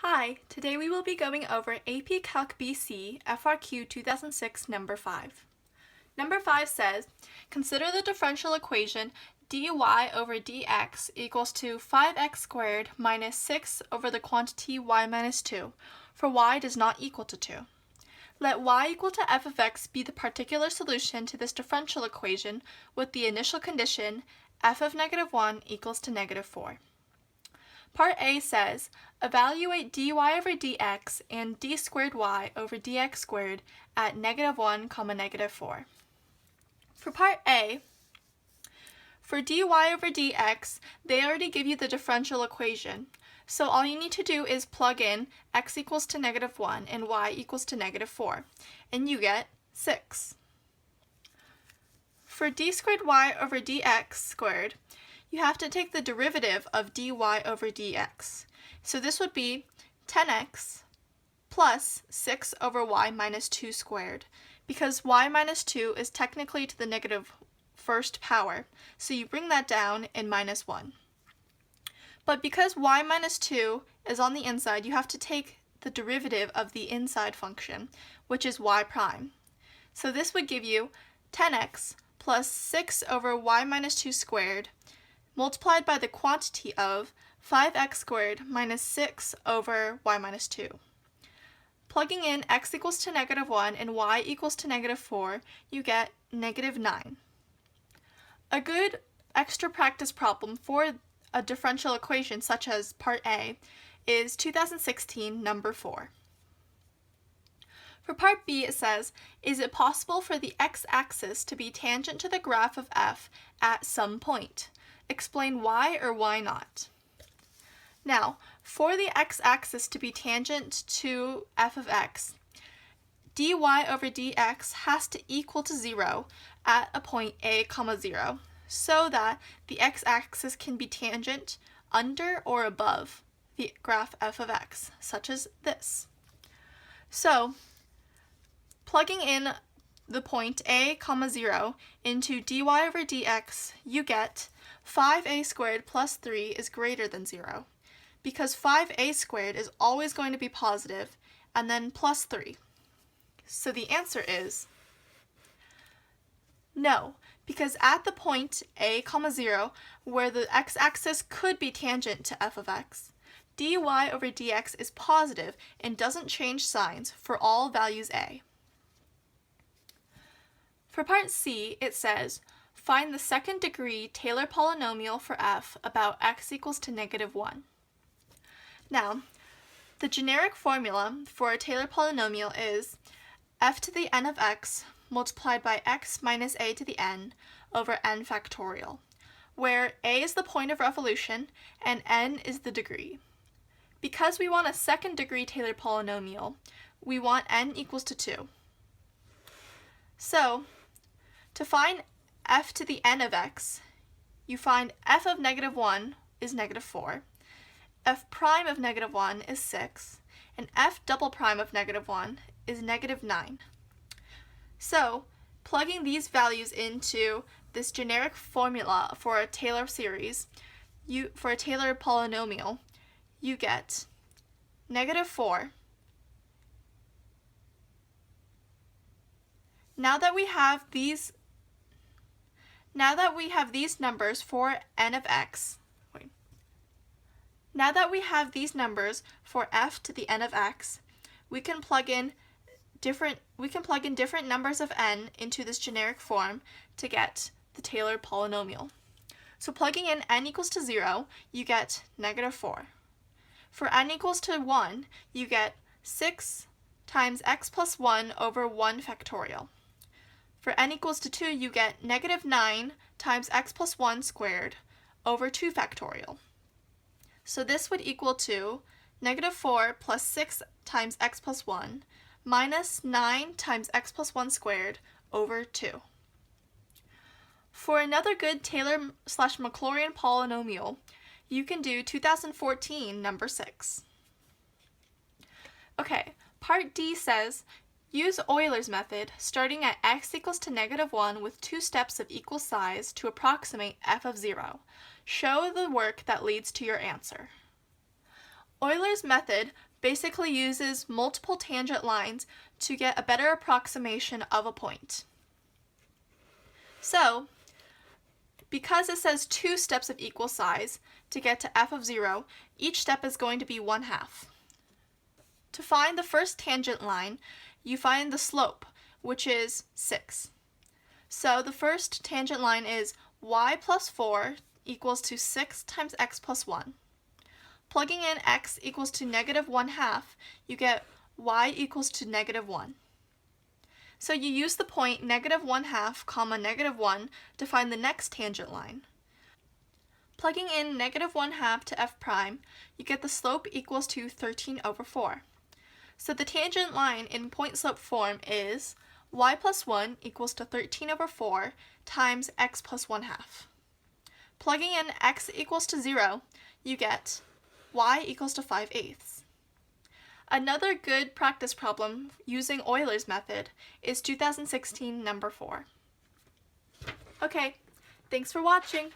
Hi, today we will be going over AP Calc BC FRQ 2006 number 5. Number 5 says, consider the differential equation dy over dx equals to 5x squared minus 6 over the quantity y minus 2 for y does not equal to 2. Let y equal to f of x be the particular solution to this differential equation with the initial condition f of negative 1 equals to negative 4. Part A says, evaluate dy over dx and d squared y over dx squared at negative 1, negative 4. For Part A, for dy over dx, they already give you the differential equation. So all you need to do is plug in x equals to negative 1 and y equals to negative 4, and you get 6. For d squared y over dx squared, you have to take the derivative of dy over dx. So this would be 10x plus 6 over y minus 2 squared, because y minus 2 is technically to the negative first power, so you bring that down in minus 1. But because y minus 2 is on the inside, you have to take the derivative of the inside function, which is y prime. So this would give you 10x plus 6 over y minus 2 squared multiplied by the quantity of 5x squared minus 6 over y minus 2. Plugging in x equals to negative 1 and y equals to negative 4, you get negative 9. A good extra practice problem for a differential equation such as Part A is 2016 number 4. For Part B it says, is it possible for the x-axis to be tangent to the graph of f at some point? Explain why or why not. Now, for the x-axis to be tangent to f of x, dy over dx has to equal to 0 at a point a, 0, so that the x-axis can be tangent under or above the graph f of x, such as this. So, plugging in the point a, 0 into dy over dx, you get 5a squared plus 3 is greater than 0, because 5a squared is always going to be positive, and then plus 3. So the answer is no, because at the point a, 0, where the x-axis could be tangent to f of x, dy over dx is positive and doesn't change signs for all values a. For Part C, it says, find the second degree Taylor polynomial for f about x equals to negative 1. Now, the generic formula for a Taylor polynomial is f to the n of x multiplied by x minus a to the n over n factorial, where a is the point of revolution and n is the degree. Because we want a second degree Taylor polynomial, we want n equals to 2. So, to find f to the n of x, you find f of negative 1 is negative 4, f prime of negative 1 is 6, and f double prime of negative 1 is negative 9. So, plugging these values into this generic formula for a Taylor series, for a Taylor polynomial, you get negative 4. Now that we have these numbers for n of x, now that we have these numbers for f to the n of x, we can plug in different numbers of n into this generic form to get the Taylor polynomial. So plugging in n equals to 0, you get negative 4. For n equals to 1, you get 6 times x plus 1 over 1 factorial. For n equals to 2, you get negative 9 times x plus 1 squared over 2 factorial. So this would equal to negative 4 plus 6 times x plus 1 minus 9 times x plus 1 squared over 2. For another good Taylor/Mclaurin polynomial, you can do 2014 number 6. Okay, Part D says, use Euler's method, starting at x equals to negative 1 with 2 steps of equal size to approximate f of 0. Show the work that leads to your answer. Euler's method basically uses multiple tangent lines to get a better approximation of a point. So, because it says 2 steps of equal size to get to f of 0, each step is going to be 1/2. To find the first tangent line, you find the slope, which is 6. So the first tangent line is y plus 4 equals to 6 times x plus 1. Plugging in x equals to negative 1/2, you get y equals to negative 1. So you use the point negative 1/2 comma negative 1 to find the next tangent line. Plugging in negative 1/2 to f prime, you get the slope equals to 13/4. So the tangent line in point slope form is y plus 1 equals to 13/4 times x plus 1/2. Plugging in x equals to 0, you get y equals to 5/8. Another good practice problem using Euler's method is 2016 number 4. Okay, thanks for watching.